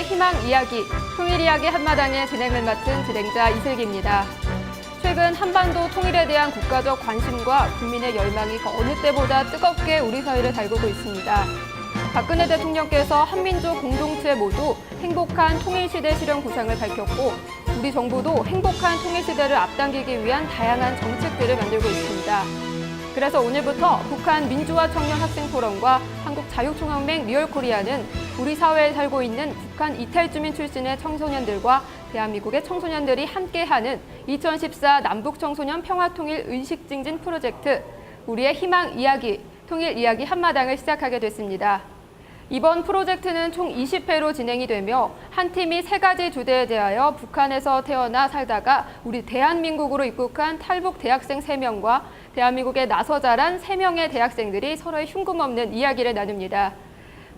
우리의 희망 이야기, 통일 이야기 한마당의 진행을 맡은 진행자 이슬기입니다. 최근 한반도 통일에 대한 국가적 관심과 국민의 열망이 그 어느 때보다 뜨겁게 우리 사회를 달구고 있습니다. 박근혜 대통령께서 한민족 공동체 모두 행복한 통일시대 실현 구상을 밝혔고 우리 정부도 행복한 통일시대를 앞당기기 위한 다양한 정책들을 만들고 있습니다. 그래서 오늘부터 북한 민주화 청년 학생 포럼과 한국자유총연맹 리얼코리아는 우리 사회에 살고 있는 북한 이탈주민 출신의 청소년들과 대한민국의 청소년들이 함께하는 2014 남북청소년 평화통일 의식증진 프로젝트 우리의 희망 이야기, 통일 이야기 한마당을 시작하게 됐습니다. 이번 프로젝트는 총 20회로 진행이 되며 한 팀이 3가지 주제에 대하여 북한에서 태어나 살다가 우리 대한민국으로 입국한 탈북 대학생 3명과 대한민국에 나서 자란 3명의 대학생들이 서로의 흉금없는 이야기를 나눕니다.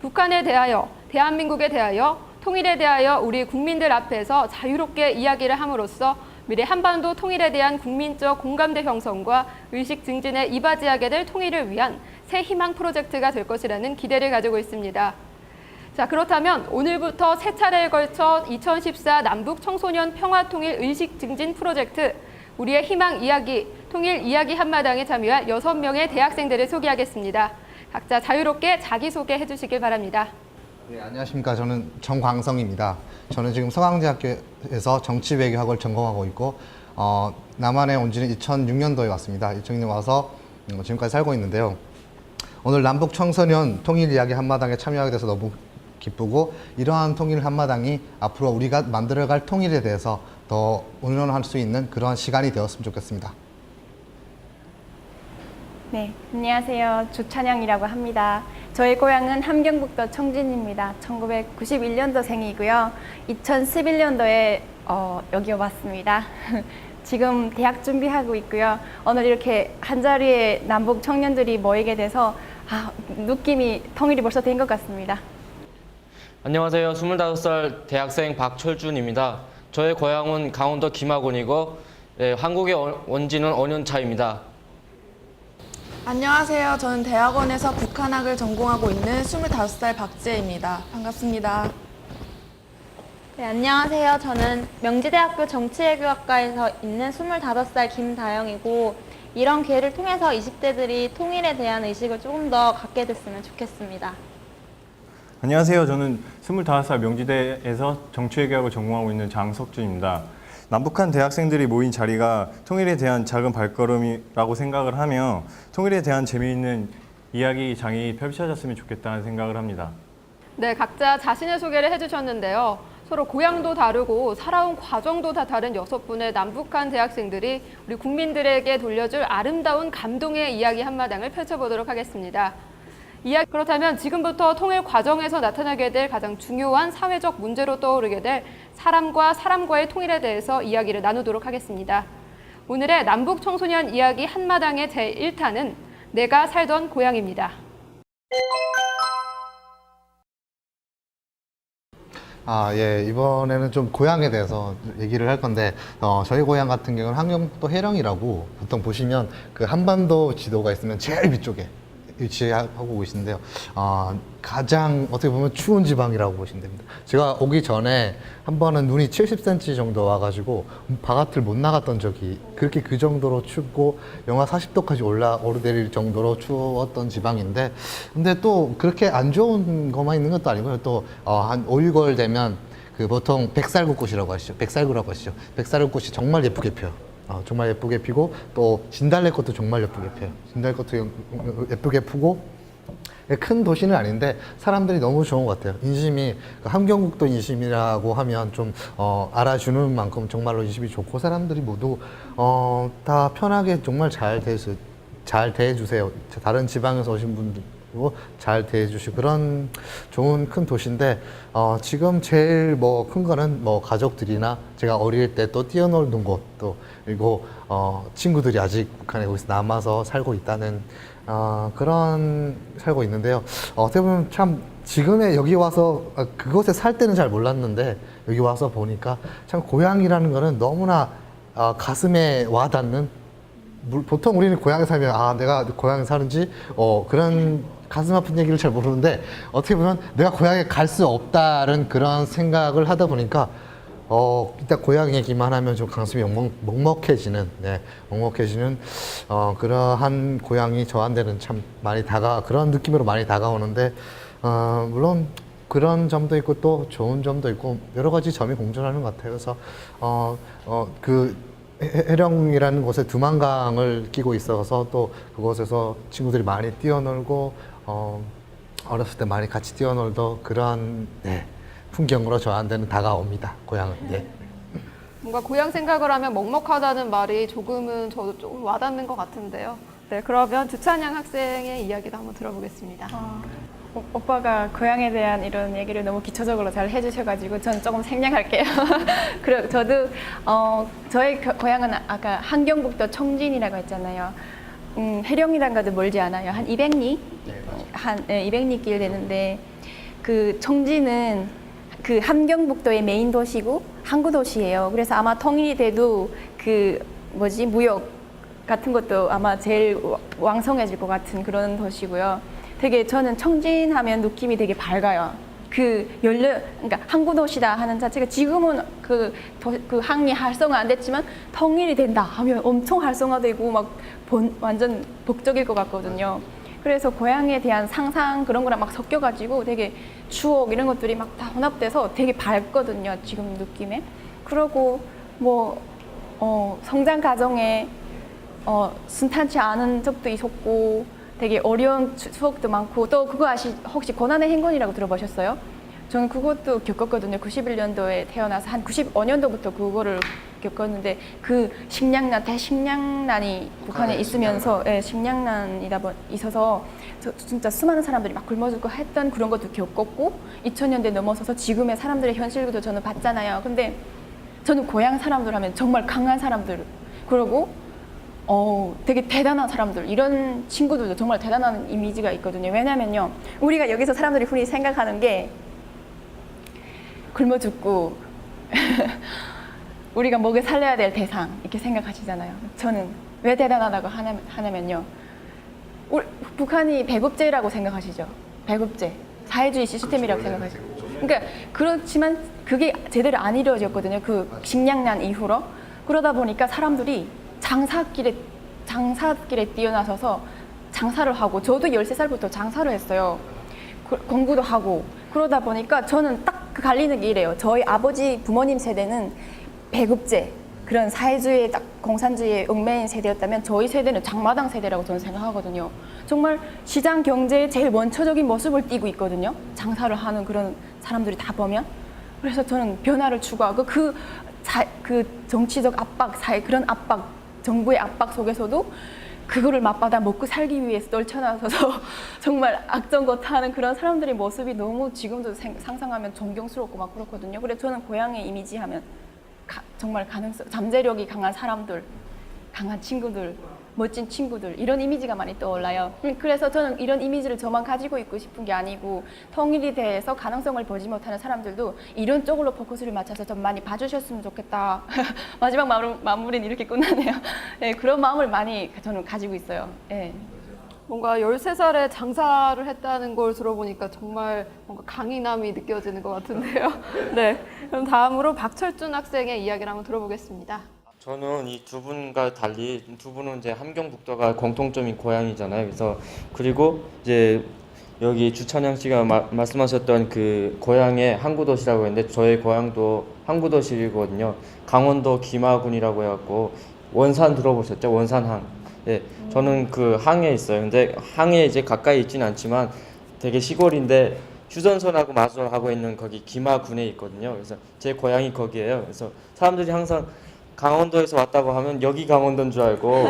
북한에 대하여, 대한민국에 대하여, 통일에 대하여 우리 국민들 앞에서 자유롭게 이야기를 함으로써 미래 한반도 통일에 대한 국민적 공감대 형성과 의식 증진에 이바지하게 될 통일을 위한 새 희망 프로젝트가 될 것이라는 기대를 가지고 있습니다. 자, 그렇다면 오늘부터 3차례에 걸쳐 2014 남북 청소년 평화통일 의식 증진 프로젝트 우리의 희망 이야기, 통일 이야기 한마당에 참여한 6명의 대학생들을 소개하겠습니다. 각자 자유롭게 자기소개해 주시길 바랍니다. 네, 안녕하십니까. 저는 정광성입니다. 저는 지금 서강대학교에서 정치외교학을 전공하고 있고 남한에 온 지는 2006년도에 왔습니다. 2006년 와서 지금까지 살고 있는데요. 오늘 남북 청소년 통일 이야기 한마당에 참여하게 돼서 너무 기쁘고 이러한 통일 한마당이 앞으로 우리가 만들어갈 통일에 대해서 더 의논할 수 있는 그러한 시간이 되었으면 좋겠습니다. 네, 안녕하세요. 주찬영이라고 합니다. 저희 고향은 함경북도 청진입니다. 1991년도생이고요. 2011년도에 여기 왔습니다. 지금 대학 준비하고 있고요. 오늘 이렇게 한자리에 남북 청년들이 모이게 돼서 느낌이 통일이 벌써 된 것 같습니다. 안녕하세요. 25살 대학생 박철준입니다. 저의 고향은 강원도 김학원이고 한국에 온 지는 5년 차입니다. 안녕하세요. 저는 대학원에서 북한학을 전공하고 있는 25살 박지혜입니다. 반갑습니다. 네, 안녕하세요. 저는 명지대학교 정치외교학과에서 있는 25살 김다영이고 이런 기회를 통해서 20대들이 통일에 대한 의식을 조금 더 갖게 됐으면 좋겠습니다. 안녕하세요. 저는 25살 명지대에서 정치외교학을 전공하고 있는 장석준입니다. 남북한 대학생들이 모인 자리가 통일에 대한 작은 발걸음이라고 생각을 하며 통일에 대한 재미있는 이야기장이 펼쳐졌으면 좋겠다는 생각을 합니다. 네, 각자 자신의 소개를 해주셨는데요. 서로 고향도 다르고 살아온 과정도 다 다른 6분의 남북한 대학생들이 우리 국민들에게 돌려줄 아름다운 감동의 이야기 한마당을 펼쳐보도록 하겠습니다. 그렇다면 지금부터 통일 과정에서 나타나게 될 가장 중요한 사회적 문제로 떠오르게 될 사람과 사람과의 통일에 대해서 이야기를 나누도록 하겠습니다. 오늘의 남북 청소년 이야기 한마당의 제1탄은 내가 살던 고향입니다. 예, 이번에는 좀 고향에 대해서 얘기를 할 건데 저희 고향 같은 경우는 함경북도 해령이라고 보통 보시면 그 한반도 지도가 있으면 제일 위쪽에 위치하고 계신데요. 가장 어떻게 보면 추운 지방이라고 보시면 됩니다. 제가 오기 전에 한 번은 눈이 70cm 정도 와가지고 바깥을 못 나갔던 적이 그렇게 그 정도로 춥고 영하 40도까지 오르내릴 정도로 추웠던 지방인데 근데 또 그렇게 안 좋은 것만 있는 것도 아니고요. 또 한 5, 6월 되면 그 보통 백살구꽃이라고 하시죠. 백살구라고 하시죠. 백살구꽃이 정말 예쁘게 펴요. 정말 예쁘게 피고 또 진달래꽃도 정말 예쁘게 펴요. 진달래꽃도 예쁘게 피고 큰 도시는 아닌데 사람들이 너무 좋은 것 같아요. 인심이 함경북도 인심이라고 하면 좀 알아주는 만큼 정말로 인심이 좋고 사람들이 모두 다 편하게 정말 잘 대해주세요. 다른 지방에서 오신 분들도 잘 대해주시고 그런 좋은 큰 도시인데 지금 제일 큰 거는 가족들이나 제가 어릴 때 또 뛰어놀던 곳도 그리고 친구들이 아직 북한에 거기서 남아서 살고 있다는 그런 살고 있는데요. 어떻게 보면 참 지금의 여기 와서 그곳에 살 때는 잘 몰랐는데 여기 와서 보니까 참 고향이라는 거는 너무나 가슴에 와닿는 보통 우리는 고향에 살면 아 내가 고향에 사는지 그런 가슴 아픈 얘기를 잘 모르는데 어떻게 보면 내가 고향에 갈 수 없다는 그런 생각을 하다 보니까 일단 고향 얘기만 하면 좀 가슴이 먹먹해지는 먹먹해지는 그러한 고향이 저한테는 참 많이 그런 느낌으로 많이 다가오는데 물론 그런 점도 있고 또 좋은 점도 있고 여러 가지 점이 공존하는 것 같아요. 그래서 그 해령이라는 곳에 두만강을 끼고 있어서 또 그곳에서 친구들이 많이 뛰어놀고 어렸을 때 많이 같이 뛰어놀던 그런 풍경으로 저한테는 다가옵니다. 고향은. 뭔가 고향 생각을 하면 먹먹하다는 말이 조금은 저도 좀 와닿는 것 같은데요. 네, 그러면 주찬양 학생의 이야기도 한번 들어보겠습니다. 오빠가 고향에 대한 이런 얘기를 너무 기초적으로 잘 해주셔가지고 저는 조금 생략할게요. 그리고 저도 저의 고향은 아까 함경북도 청진이라고 했잖아요. 해령이랑가도 멀지 않아요. 한 200리? 한 200리 길 되는데 그 청진은 그 함경북도의 메인 도시고 항구 도시예요. 그래서 아마 통일이 돼도 무역 같은 것도 아마 제일 왕성해질 것 같은 그런 도시고요. 되게 저는 청진하면 느낌이 되게 밝아요. 그러니까 항구 도시다 하는 자체가 지금은 그 항이 활성화 안 됐지만 통일이 된다 하면 엄청 활성화되고 막 완전 북적일 것 같거든요. 그래서 고향에 대한 상상 그런 거랑 막 섞여가지고 되게 추억 이런 것들이 막 다 혼합돼서 되게 밝거든요. 지금 느낌에. 그리고 성장 과정에 순탄치 않은 적도 있었고 되게 어려운 추억도 많고 또 그거 혹시 고난의 행군이라고 들어보셨어요? 저는 그것도 겪었거든요. 91년도에 태어나서 한 95년도부터 그거를 겪었는데 그 대식량난이 북한에 있으면서 식량난이 있어서 진짜 수많은 사람들이 막 굶어 죽고 했던 그런 것도 겪었고 2000년대 넘어서서 지금의 사람들의 현실도 저는 봤잖아요. 근데 저는 고향 사람들 하면 정말 강한 사람들 그리고 되게 대단한 사람들 이런 친구들도 정말 대단한 이미지가 있거든요. 왜냐면요 우리가 여기서 사람들이 흔히 생각하는 게 굶어 죽고 우리가 먹여 살려야 될 대상 이렇게 생각하시잖아요. 저는 왜 대단하다고 하냐면요 북한이 배급제라고 생각하시죠. 배급제 사회주의 시스템이라고 생각하시죠. 그러니까 그렇지만 그게 제대로 안 이루어졌거든요. 그 식량난 이후로. 그러다 보니까 사람들이 장사길에 뛰어나서서 장사를 하고 저도 13살부터 장사를 했어요. 공부도 하고 그러다 보니까 저는 딱 그 갈리는 게 이래요. 저희 아버지 부모님 세대는 배급제 그런 사회주의 딱 공산주의의 얽매인 세대였다면 저희 세대는 장마당 세대라고 저는 생각하거든요. 정말 시장 경제의 제일 원초적인 모습을 띠고 있거든요. 장사를 하는 그런 사람들이 다 보면. 그래서 저는 변화를 추구하고 그 정치적 압박, 그런 압박, 정부의 압박 속에서도 그거를 맞받아 먹고 살기 위해서 떨쳐나서서 정말 악정거타하는 그런 사람들의 모습이 너무 지금도 상상하면 존경스럽고 막 그렇거든요. 그래서 저는 고향의 이미지 하면 정말 잠재력이 강한 사람들, 강한 친구들, 멋진 친구들 이런 이미지가 많이 떠올라요. 그래서 저는 이런 이미지를 저만 가지고 있고 싶은 게 아니고 통일이 돼서 가능성을 보지 못하는 사람들도 이런 쪽으로 포커스를 맞춰서 좀 많이 봐주셨으면 좋겠다. 마지막 마무리는 이렇게 끝나네요. 네, 그런 마음을 많이 저는 가지고 있어요. 네. 뭔가 13살에 장사를 했다는 걸 들어보니까 정말 뭔가 강인함이 느껴지는 것 같은데요. 네, 그럼 다음으로 박철준 학생의 이야기를 한번 들어보겠습니다. 저는 이 두 분과 달리 두 분은 이제 함경북도가 공통점인 고향이잖아요. 그리고 이제 여기 주찬양 씨가 말씀하셨던 그 고향의 항구도시라고 했는데 저의 고향도 항구도시거든요. 강원도 김하군이라고 해갖고 원산 들어보셨죠? 원산항. 예, 저는 그 항에 있어요. 근데 항에 이제 가까이 있지는 않지만 되게 시골인데 휴전선하고 마주하고 있는 거기 김하군에 있거든요. 그래서 제 고향이 거기예요. 그래서 사람들이 항상 강원도에서 왔다고 하면 여기 강원도인 줄 알고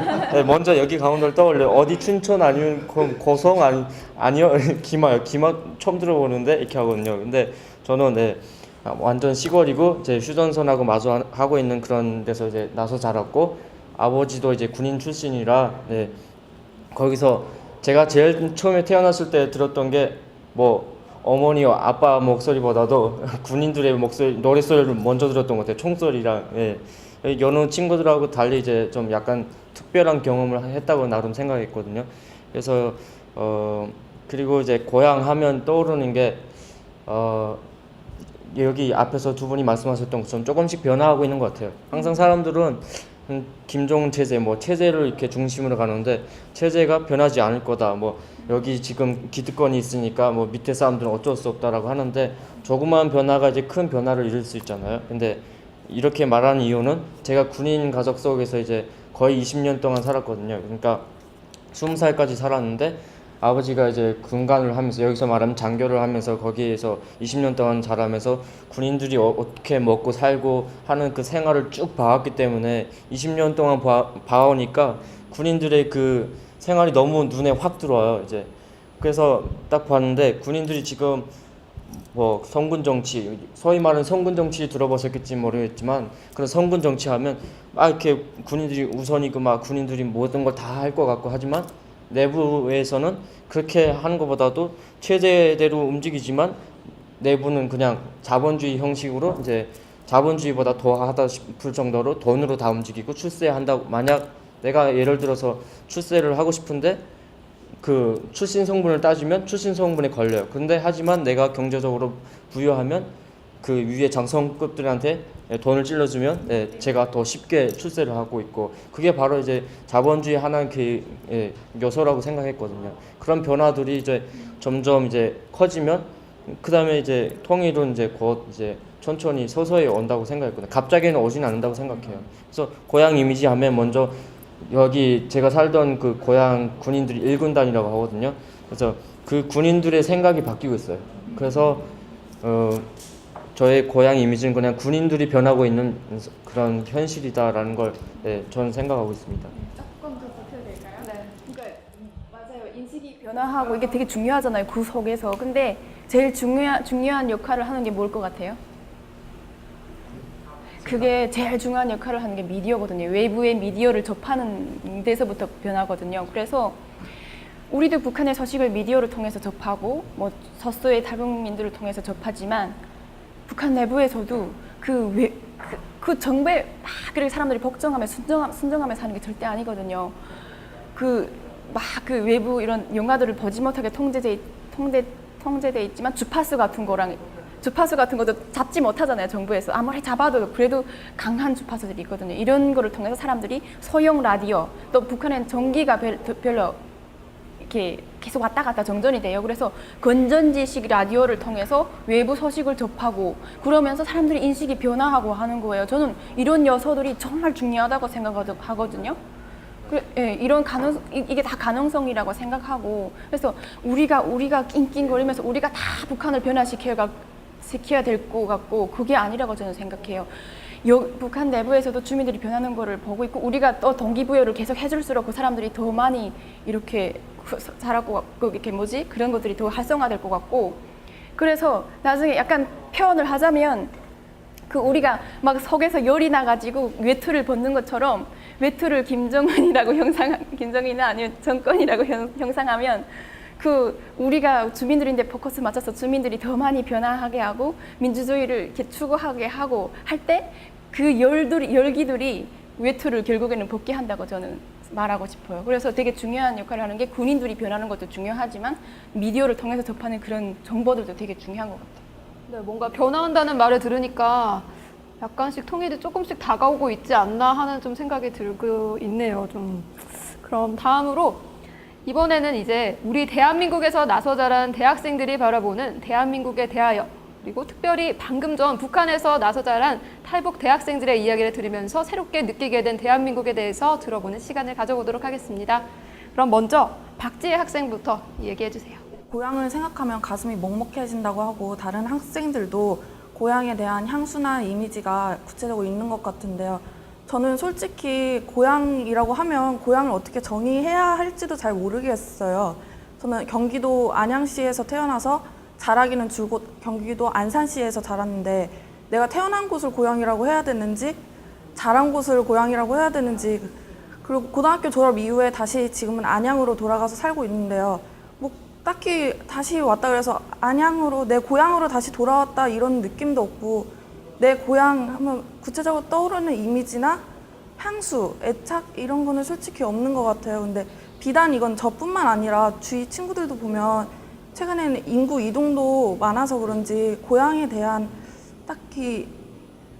먼저 여기 강원도를 떠올려요. 어디 춘천 아니면 고성 아니요 기마 처음 들어보는데 이렇게 하거든요. 근데 저는 완전 시골이고 이제 휴전선하고 마주하고 있는 그런 데서 이제 나서 자랐고 아버지도 이제 군인 출신이라 거기서 제가 제일 처음에 태어났을 때 들었던 게 어머니와 아빠 목소리보다도 군인들의 노랫소리를 먼저 들었던 것 같아요. 총소리랑 여느 친구들하고 달리 이제 좀 약간 특별한 경험을 했다고 나름 생각했거든요. 그래서 그리고 이제 고향 하면 떠오르는 게 여기 앞에서 두 분이 말씀하셨던 것처럼 조금씩 변화하고 있는 것 같아요. 항상 사람들은 김종 체제, 뭐 체제를 이렇게 중심으로 가는데 체제가 변하지 않을 거다. 뭐 여기 지금 기득권이 있으니까 뭐 밑에 사람들은 어쩔 수 없다라고 하는데 조그마한 변화가 이제 큰 변화를 이룰 수 있잖아요. 근데 이렇게 말하는 이유는 제가 군인 가족 속에서 이제 거의 20년 동안 살았거든요. 그러니까 20살까지 살았는데 아버지가 이제 군관을 하면서 여기서 말하면 장교를 하면서 거기에서 20년 동안 자라면서 군인들이 어떻게 먹고 살고 하는 그 생활을 쭉 봐왔기 때문에 20년 동안 봐오니까 군인들의 그 생활이 너무 눈에 확 들어와요. 이제 그래서 딱 봤는데 군인들이 지금 뭐 성군 정치, 소위 말하는 성군 정치 들어보셨을지 모르겠지만 그런 성군 정치하면 이렇게 군인들이 우선이고 막 군인들이 모든 걸 다 할 것 같고 하지만 내부에서는 그렇게 하는 것보다도 체제대로 움직이지만 내부는 그냥 자본주의 형식으로 이제 자본주의보다 더 하다 싶을 정도로 돈으로 다 움직이고 출세한다고 만약 내가 예를 들어서 출세를 하고 싶은데 그 출신 성분을 따지면 출신 성분에 걸려요. 근데 하지만 내가 경제적으로 부유하면 그 위에 장성급들한테 돈을 찔러주면 제가 더 쉽게 출세를 하고 있고 그게 바로 이제 자본주의 하나의 그 요소라고 생각했거든요. 그런 변화들이 이제 점점 이제 커지면 그 다음에 이제 통일은 이제 곧 이제 천천히 서서히 온다고 생각했거든요. 갑자기는 오진 않는다고 생각해요. 그래서 고향 이미지 하면 먼저 여기 제가 살던 그 고향 군인들이 1군단이라고 하거든요. 그래서 그 군인들의 생각이 바뀌고 있어요. 그래서 저의 고향 이미지는 그냥 군인들이 변하고 있는 그런 현실이다라는 걸 저는 생각하고 있습니다. 조금 더 보셔도 될까요? 네. 그러니까 맞아요. 인식이 변화하고 이게 되게 중요하잖아요. 그 속에서. 근데 제일 중요한 역할을 하는 게 뭘 것 같아요? 그게 제일 중요한 역할을 하는 게 미디어거든요. 외부의 미디어를 접하는 데서부터 변하거든요. 그래서 우리도 북한의 소식을 미디어를 통해서 접하고 뭐 서서히 탈북민들을 통해서 접하지만 북한 내부에서도 그 정부에 막 그렇게 사람들이 복종하며 순종하며 사는 게 절대 아니거든요. 그 외부 이런 영화들을 보지 못하게 통제돼 있지만 주파수 같은 것도 잡지 못하잖아요. 정부에서 아무리 잡아도 그래도 강한 주파수들이 있거든요. 이런 거를 통해서 사람들이 소형 라디오 또 북한엔 전기가 별로 이렇게 계속 왔다 갔다 정전이 돼요. 그래서 건전지식 라디오를 통해서 외부 소식을 접하고 그러면서 사람들이 인식이 변화하고 하는 거예요. 저는 이런 요소들이 정말 중요하다고 생각하거든요. 이런 이게 다 가능성이라고 생각하고 그래서 우리가 낑낑거리면서 우리가 다 북한을 변화시켜야 될 것 같고 그게 아니라고 저는 생각해요. 북한 내부에서도 주민들이 변하는 거를 보고 있고 우리가 또 동기부여를 계속 해줄수록 그 사람들이 더 많이 이렇게 잘하고 이렇게 그런 것들이 더 활성화될 것 같고 그래서 나중에 약간 표현을 하자면 그 우리가 막 속에서 열이 나가지고 외투를 벗는 것처럼 외투를 김정은이나 아니면 정권이라고 형상하면 그 우리가 주민들인데 포커스 맞춰서 주민들이 더 많이 변화하게 하고 민주주의를 이렇게 추구하게 하고 할 때 그 열기들이 외투를 결국에는 벗게 한다고 저는 말하고 싶어요. 그래서 되게 중요한 역할을 하는 게 군인들이 변하는 것도 중요하지만 미디어를 통해서 접하는 그런 정보들도 되게 중요한 것 같아요. 네, 뭔가 변화한다는 말을 들으니까 약간씩 통일이 조금씩 다가오고 있지 않나 하는 좀 생각이 들고 있네요. 좀 그럼 다음으로 이번에는 이제 우리 대한민국에서 나서 자란 대학생들이 바라보는 대한민국에 대하여 그리고 특별히 방금 전 북한에서 나서 자란 탈북 대학생들의 이야기를 들으면서 새롭게 느끼게 된 대한민국에 대해서 들어보는 시간을 가져보도록 하겠습니다. 그럼 먼저 박지혜 학생부터 얘기해 주세요. 고향을 생각하면 가슴이 먹먹해진다고 하고 다른 학생들도 고향에 대한 향수나 이미지가 구체적으로 있는 것 같은데요. 저는 솔직히 고향이라고 하면 고향을 어떻게 정의해야 할지도 잘 모르겠어요. 저는 경기도 안양시에서 태어나서 자라기는 줄곧 경기도 안산시에서 자랐는데 내가 태어난 곳을 고향이라고 해야 되는지 자란 곳을 고향이라고 해야 되는지 그리고 고등학교 졸업 이후에 다시 지금은 안양으로 돌아가서 살고 있는데요. 뭐 딱히 다시 왔다 그래서 안양으로 내 고향으로 다시 돌아왔다 이런 느낌도 없고 내 고향 하면 구체적으로 떠오르는 이미지나 향수, 애착 이런 거는 솔직히 없는 것 같아요. 근데 비단 이건 저뿐만 아니라 주위 친구들도 보면 최근에는 인구 이동도 많아서 그런지 고향에 대한 딱히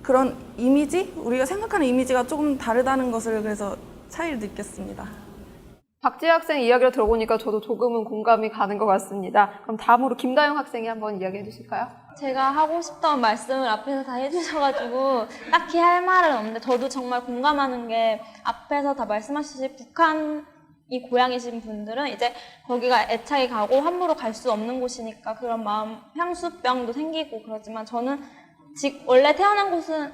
그런 이미지? 우리가 생각하는 이미지가 조금 다르다는 것을 그래서 차이를 느꼈습니다. 박지혜 학생 이야기를 들어보니까 저도 조금은 공감이 가는 것 같습니다. 그럼 다음으로 김다영 학생이 한번 이야기해 주실까요? 제가 하고 싶던 말씀을 앞에서 다 해주셔가지고 딱히 할 말은 없는데 저도 정말 공감하는 게 앞에서 다 말씀하시듯이 북한이 고향이신 분들은 이제 거기가 애착이 가고 함부로 갈 수 없는 곳이니까 그런 마음, 향수병도 생기고 그러지만 저는 원래 태어난 곳은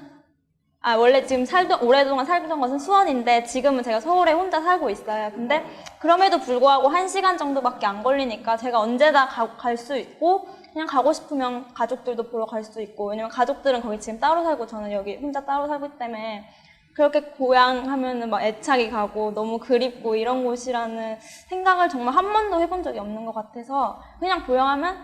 원래 지금 오랫동안 살던 것은 수원인데 지금은 제가 서울에 혼자 살고 있어요. 근데 그럼에도 불구하고 1시간 정도밖에 안 걸리니까 제가 언제나 갈 수 있고 그냥 가고 싶으면 가족들도 보러 갈 수 있고 왜냐면 가족들은 거기 지금 따로 살고 저는 여기 혼자 따로 살기 때문에 그렇게 고향 하면은 막 애착이 가고 너무 그립고 이런 곳이라는 생각을 정말 한 번도 해본 적이 없는 것 같아서 그냥 고향하면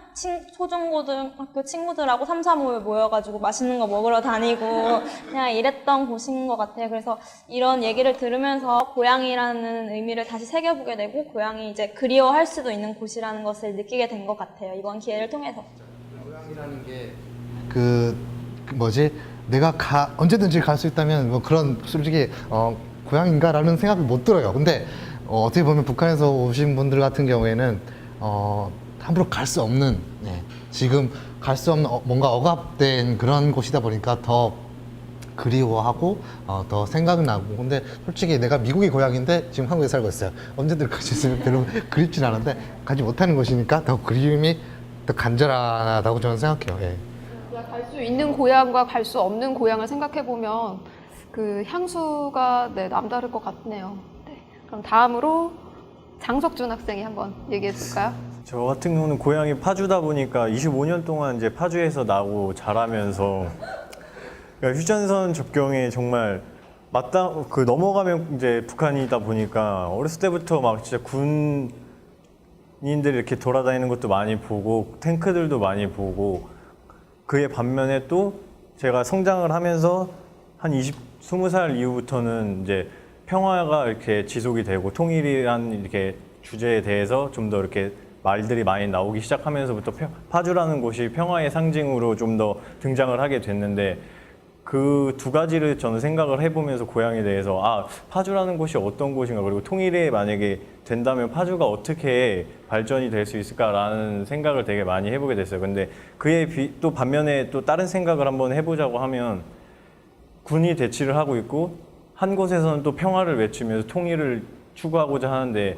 초중고등학교 친구들하고 3, 4, 5에 모여가지고 맛있는 거 먹으러 다니고 그냥 이랬던 곳인 것 같아요. 그래서 이런 얘기를 들으면서 고향이라는 의미를 다시 새겨보게 되고 고향이 이제 그리워할 수도 있는 곳이라는 것을 느끼게 된 것 같아요. 이번 기회를 통해서. 고향이라는 게 내가 언제든지 갈 수 있다면 뭐 그런 솔직히 고향인가라는 생각이 못 들어요. 근데 어떻게 보면 북한에서 오신 분들 같은 경우에는 함부로 갈 수 없는 지금 갈 수 없는 뭔가 억압된 그런 곳이다 보니까 더 그리워하고 더 생각나고 근데 솔직히 내가 미국이 고향인데 지금 한국에 살고 있어요. 언제든 갈 수 있으면 별로 그립진 않은데 가지 못하는 곳이니까 더 그리움이 더 간절하다고 저는 생각해요. 예. 갈 수 있는 고향과 갈 수 없는 고향을 생각해 보면 그 향수가 남다를 것 같네요. 네. 그럼 다음으로 장석준 학생이 한번 얘기해 볼까요? 저 같은 경우는 고향이 파주다 보니까 25년 동안 이제 파주에서 나고 자라면서 그러니까 휴전선 접경에 정말 넘어가면 이제 북한이다 보니까 어렸을 때부터 막 진짜 군인들이 이렇게 돌아다니는 것도 많이 보고 탱크들도 많이 보고 그에 반면에 또 제가 성장을 하면서 한 20살 이후부터는 이제 평화가 이렇게 지속이 되고 통일이란 이렇게 주제에 대해서 좀 더 이렇게 말들이 많이 나오기 시작하면서부터 파주라는 곳이 평화의 상징으로 좀 더 등장을 하게 됐는데 그 두 가지를 저는 생각을 해보면서 고향에 대해서 파주라는 곳이 어떤 곳인가 그리고 통일에 만약에 된다면 파주가 어떻게 발전이 될 수 있을까라는 생각을 되게 많이 해보게 됐어요. 근데 또 반면에 또 다른 생각을 한번 해보자고 하면 군이 대치를 하고 있고 한 곳에서는 또 평화를 외치면서 통일을 추구하고자 하는데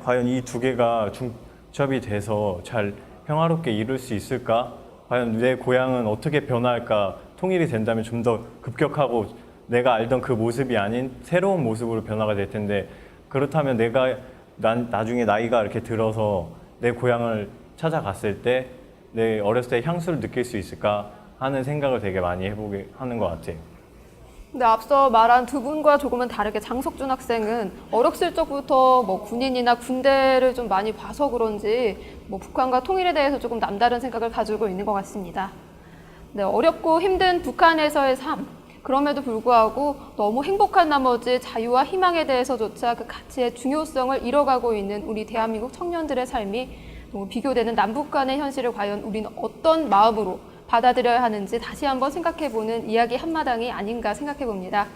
과연 이 두 개가 중첩이 돼서 잘 평화롭게 이룰 수 있을까? 과연 내 고향은 어떻게 변화할까? 통일이 된다면 좀 더 급격하고 내가 알던 그 모습이 아닌 새로운 모습으로 변화가 될 텐데 그렇다면 나중에 나이가 이렇게 들어서 내 고향을 찾아갔을 때 내 어렸을 때 향수를 느낄 수 있을까 하는 생각을 되게 많이 해보게 하는 것 같아요. 근데 앞서 말한 두 분과 조금은 다르게 장석준 학생은 어렸을 적부터 군인이나 군대를 좀 많이 봐서 그런지 북한과 통일에 대해서 조금 남다른 생각을 가지고 있는 것 같습니다. 네, 어렵고 힘든 북한에서의 삶, 그럼에도 불구하고 너무 행복한 나머지 자유와 희망에 대해서조차 그 가치의 중요성을 잃어가고 있는 우리 대한민국 청년들의 삶이 너무 비교되는 남북 간의 현실을 과연 우리는 어떤 마음으로 받아들여야 하는지 다시 한번 생각해보는 이야기 한마당이 아닌가 생각해봅니다.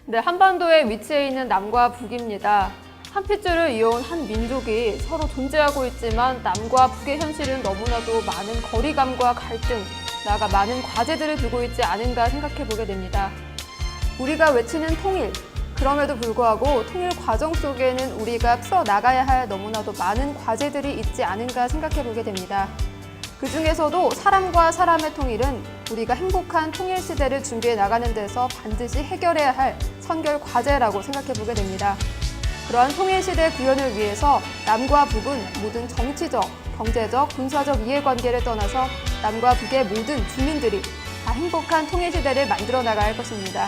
네, 한반도에 위치해 있는 남과 북입니다. 한 핏줄을 이어온 한 민족이 서로 존재하고 있지만 남과 북의 현실은 너무나도 많은 거리감과 갈등, 나아가 많은 과제들을 두고 있지 않은가 생각해보게 됩니다. 우리가 외치는 통일, 그럼에도 불구하고 통일 과정 속에는 우리가 풀어나가야 할 너무나도 많은 과제들이 있지 않은가 생각해보게 됩니다. 그 중에서도 사람과 사람의 통일은 우리가 행복한 통일 시대를 준비해 나가는 데서 반드시 해결해야 할 선결 과제라고 생각해보게 됩니다. 그러한 통일 시대 구현을 위해서 남과 북은 모든 정치적, 경제적, 군사적 이해관계를 떠나서 남과 북의 모든 주민들이 다 행복한 통일 시대를 만들어 나가야 할 것입니다.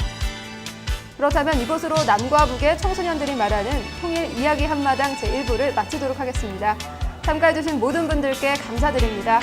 그렇다면 이것으로 남과 북의 청소년들이 말하는 통일 이야기 한마당 제1부를 마치도록 하겠습니다. 참가해주신 모든 분들께 감사드립니다.